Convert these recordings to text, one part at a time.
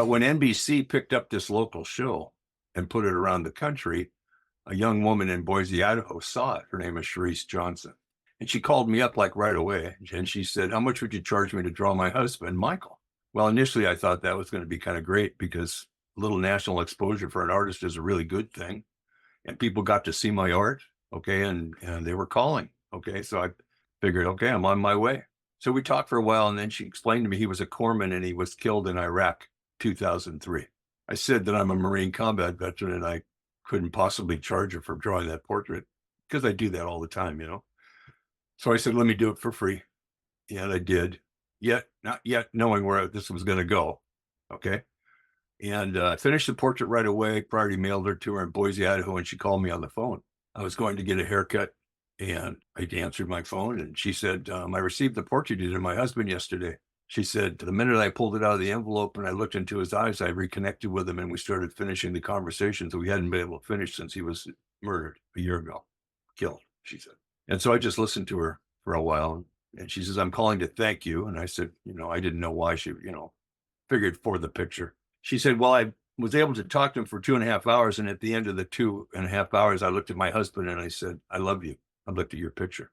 Well, when NBC picked up this local show and put it around the country, a young woman in Boise, Idaho saw it. Her name is Sharice Johnson. And she called me up like right away. And she said, how much would you charge me to draw my husband, Michael? Well, initially I thought that was going to be kind of great because a little national exposure for an artist is a really good thing. And people got to see my art. Okay. And they were calling. Okay. So I figured, okay, I'm on my way. So we talked for a while. And then she explained to me he was a corpsman and he was killed in Iraq, 2003. I said that I'm a Marine combat veteran and I couldn't possibly charge her for drawing that portrait because I do that all the time, you know. So I said, let me do it for free. And I did, yet not yet knowing where this was going to go. Okay. And I finished the portrait right away. Priority mailed her to her in Boise, Idaho, and she called me on the phone. I was going to get a haircut and I answered my phone and she said, I received the portrait you did of my husband yesterday. She said, the minute I pulled it out of the envelope and I looked into his eyes, I reconnected with him and we started finishing the conversation that we hadn't been able to finish since he was murdered a year ago, killed, she said. And so I just listened to her for a while. And she says, I'm calling to thank you. And I said, I didn't know why she, figured for the picture. She said, well, I was able to talk to him for 2.5 hours. And at the end of the 2.5 hours, I looked at my husband and I said, I love you. I looked at your picture.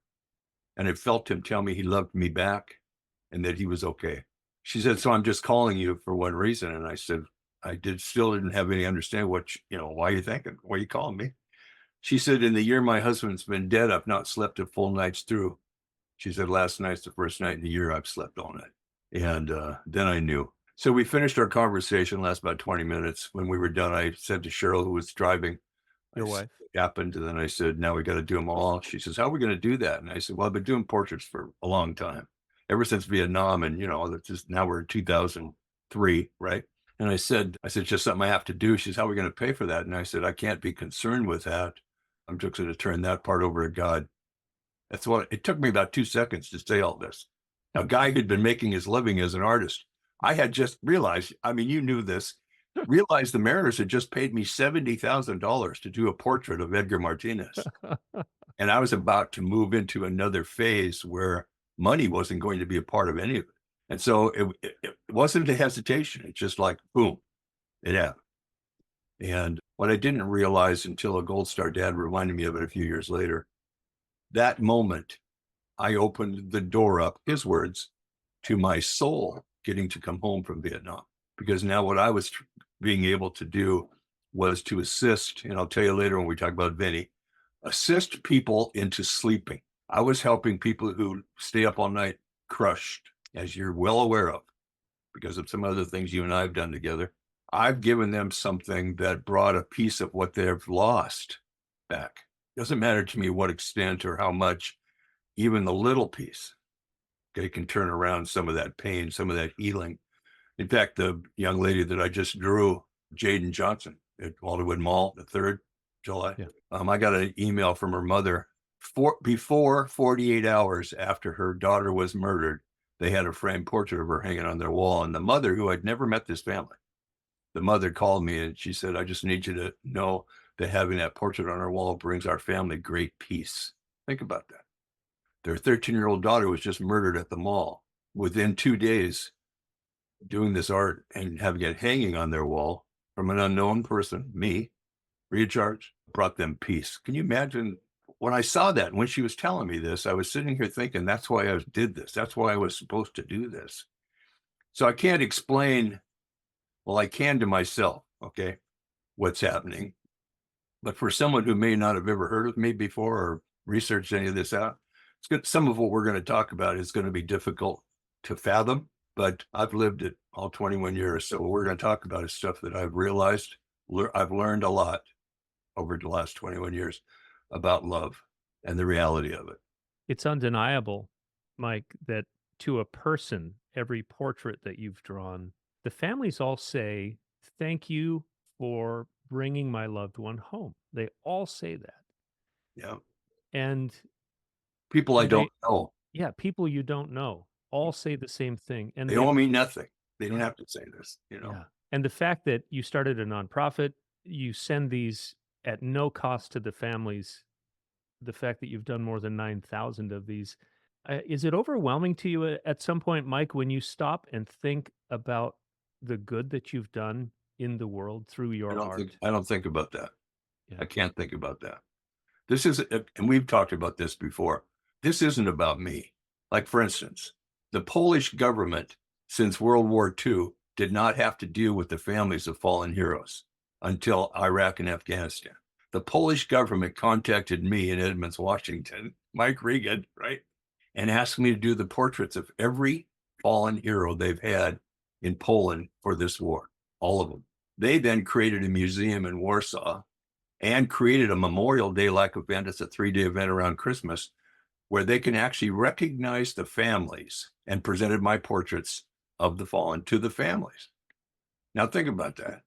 And I felt him tell me he loved me back and that he was okay. She said, so I'm just calling you for one reason. And I said, still didn't have any understanding why are you thinking? Why are you calling me? She said, in the year my husband's been dead, I've not slept a full nights through. She said, last night's the first night in the year I've slept all night. And then I knew. So we finished our conversation, last about 20 minutes. When we were done, I said to Cheryl, who was driving, Your wife. what happened. And then I said, now we got to do them all. She says, how are we going to do that? And I said, well, I've been doing portraits for a long time, ever since Vietnam. And, that's just now we're in 2003, right? And I said, just something I have to do. She says, how are we going to pay for that? And I said, I can't be concerned with that. I'm just going to turn that part over to God. That's what it took me about 2 seconds to say all this. Now, Guy had been making his living as an artist. I had just realized, you knew this, realized the Mariners had just paid me $70,000 to do a portrait of Edgar Martinez. And I was about to move into another phase where money wasn't going to be a part of any of it. And so it wasn't a hesitation. It's just like, boom, it happened. And what I didn't realize until a Gold Star dad reminded me of it a few years later, that moment, I opened the door up, his words, to my soul getting to come home from Vietnam. Because now what I was being able to do was to assist, and I'll tell you later when we talk about Vinny, assist people into sleeping. I was helping people who stay up all night crushed, as you're well aware of, because of some other things you and I have done together. I've given them something that brought a piece of what they've lost back. Doesn't matter to me what extent or how much, even the little piece, okay, can turn around some of that pain, some of that healing. In fact, the young lady that I just drew, Jaden Johnson at Walterwood Mall, the 3rd July, Yeah. I got an email from her mother before 48 hours after her daughter was murdered. They had a framed portrait of her hanging on their wall. And the mother, who I'd never met this family, the mother called me and she said, I just need you to know that having that portrait on our wall brings our family great peace. Think about that. Their 13-year-old daughter was just murdered at the mall. Within 2 days, doing this art and having it hanging on their wall from an unknown person, me, free of charge, brought them peace. Can you imagine when I saw that? When she was telling me this, I was sitting here thinking, that's why I did this. That's why I was supposed to do this. So I can't explain, well, I can to myself, okay, what's happening. But for someone who may not have ever heard of me before or researched any of this out, it's good. Some of what we're going to talk about is going to be difficult to fathom, but I've lived it all 21 years. So what we're going to talk about is stuff that I've realized. I've learned a lot over the last 21 years about love and the reality of it. It's undeniable, Mike, that to a person, every portrait that you've drawn, the families all say, thank you for bringing my loved one home. They all say that. Yeah. And People I and don't they know, yeah, people you don't know all say the same thing. And they they owe me nothing. They don't yeah, have to say this. yeah. And the fact that you started a nonprofit, you send these at no cost to the families, the fact that you've done more than 9,000 of these, is it overwhelming to you at some point, Mike, when you stop and think about the good that you've done in the world through your art? I don't think about that. Yeah. I can't think about that. This is, and we've talked about this before. This isn't about me. Like, for instance, the Polish government since World War II did not have to deal with the families of fallen heroes until Iraq and Afghanistan. The Polish government contacted me in Edmonds, Washington, Mike Reagan, right? And asked me to do the portraits of every fallen hero they've had in Poland for this war, all of them. They then created a museum in Warsaw and created a Memorial Day-like event. It's a 3-day event around Christmas where they can actually recognize the families, and presented my portraits of the fallen to the families. Now think about that.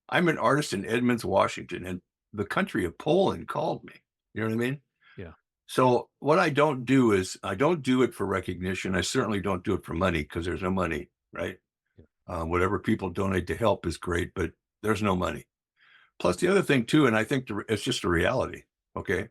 I'm an artist in Edmonds, Washington, and the country of Poland called me. You know what I mean? Yeah. So what I don't do is, I don't do it for recognition. I certainly don't do it for money, because there's no money, right? Whatever people donate to help is great, but there's no money. Plus the other thing too, and I think it's just a reality. Okay.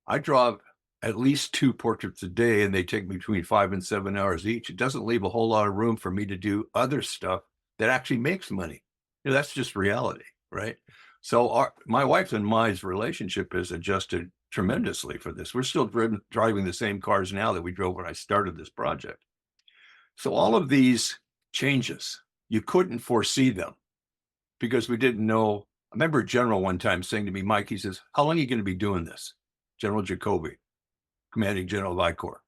I draw at least 2 portraits a day, and they take between 5 and 7 hours each. It doesn't leave a whole lot of room for me to do other stuff that actually makes money. You know, that's just reality, right? So my wife and my relationship has adjusted tremendously for this. We're still driving the same cars now that we drove when I started this project. So all of these changes, you couldn't foresee them because we didn't know. I remember a general one time saying to me, Mike, he says, how long are you going to be doing this? General Jacoby, commanding general of I Corps.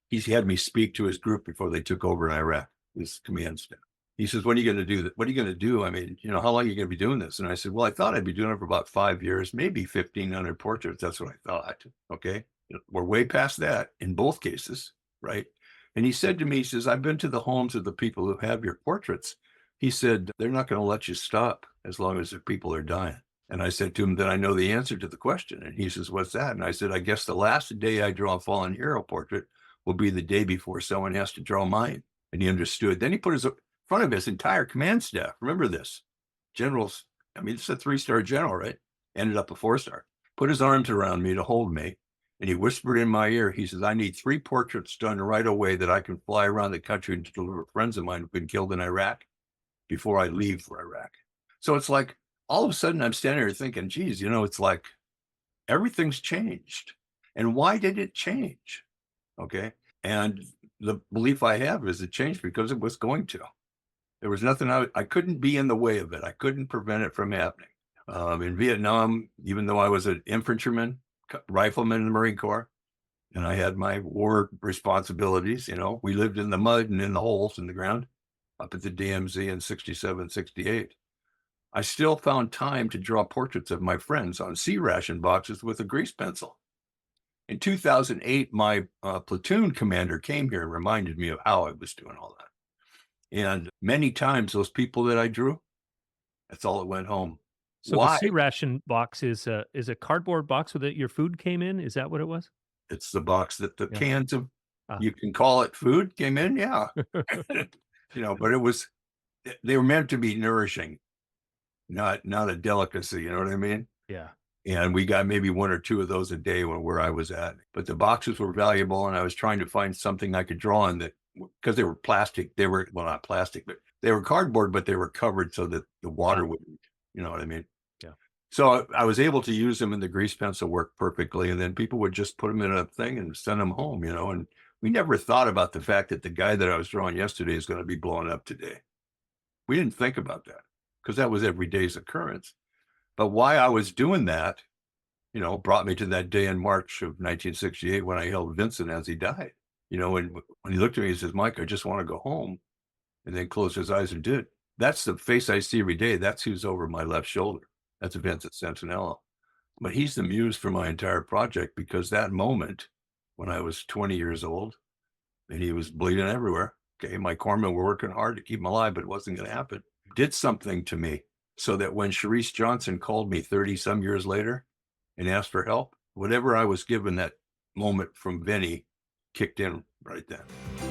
He had me speak to his group before they took over in Iraq, his command staff. He says, when are you going to do that? What are you going to do? I mean, you know, how long are you going to be doing this? And I said, well, I thought I'd be doing it for about 5 years, maybe 1,500 portraits. That's what I thought. Okay. We're way past that in both cases. Right. And he said to me, he says, I've been to the homes of the people who have your portraits. He said, they're not going to let you stop as long as the people are dying. And I said to him, then I know the answer to the question. And he says, what's that? And I said, I guess the last day I draw a fallen hero portrait will be the day before someone has to draw mine. And he understood. Then he put his front of his entire command staff. Remember this, generals. I mean, it's a 3-star general, right? Ended up a 4-star. Put his arms around me to hold me. And he whispered in my ear, he says, I need 3 portraits done right away that I can fly around the country and deliver friends of mine who've been killed in Iraq before I leave for Iraq. So it's like, all of a sudden I'm standing here thinking, geez, you know, it's like everything's changed. And why did it change? Okay. And the belief I have is it changed because it was going to. There was nothing I couldn't be in the way of it. I couldn't prevent it from happening. In Vietnam, even though I was an infantryman, rifleman in the Marine Corps, and I had my war responsibilities, you know, we lived in the mud and in the holes in the ground up at the DMZ in 67, 68. I still found time to draw portraits of my friends on sea ration boxes with a grease pencil. In 2008, my platoon commander came here and reminded me of how I was doing all that. And many times those people that I drew, that's all that went home. So the Why? sea ration box is a cardboard box with it your food came in? Is that what it was? It's the box that the Yeah. cans of, Ah. you can call it food, came in. Yeah. You know, but they were meant to be nourishing, not a delicacy. You know what I mean? Yeah. And we got maybe 1 or 2 of those a day where I was at. But the boxes were valuable, and I was trying to find something I could draw on that, because they were plastic. They were, well, not plastic, but they were cardboard, but they were covered so that the water wouldn't, you know what I mean? Yeah. So I was able to use them, and the grease pencil worked perfectly. And then people would just put them in a thing and send them home, you know. And we never thought about the fact that the guy that I was drawing yesterday is going to be blown up today. We didn't think about that because that was every day's occurrence. But why I was doing that, you know, brought me to that day in March of 1968 when I held Vincent as he died. You know, and when he looked at me, he says, Mike, I just want to go home. And then closed his eyes and did. That's the face I see every day. That's who's over my left shoulder. That's Vincent Sentinella. But he's the muse for my entire project, because that moment when I was 20 years old and he was bleeding everywhere, okay, my corpsmen were working hard to keep him alive, but it wasn't going to happen, did something to me. So that when Sharice Johnson called me 30 some years later and asked for help, whatever I was given that moment from Vinny kicked in right then.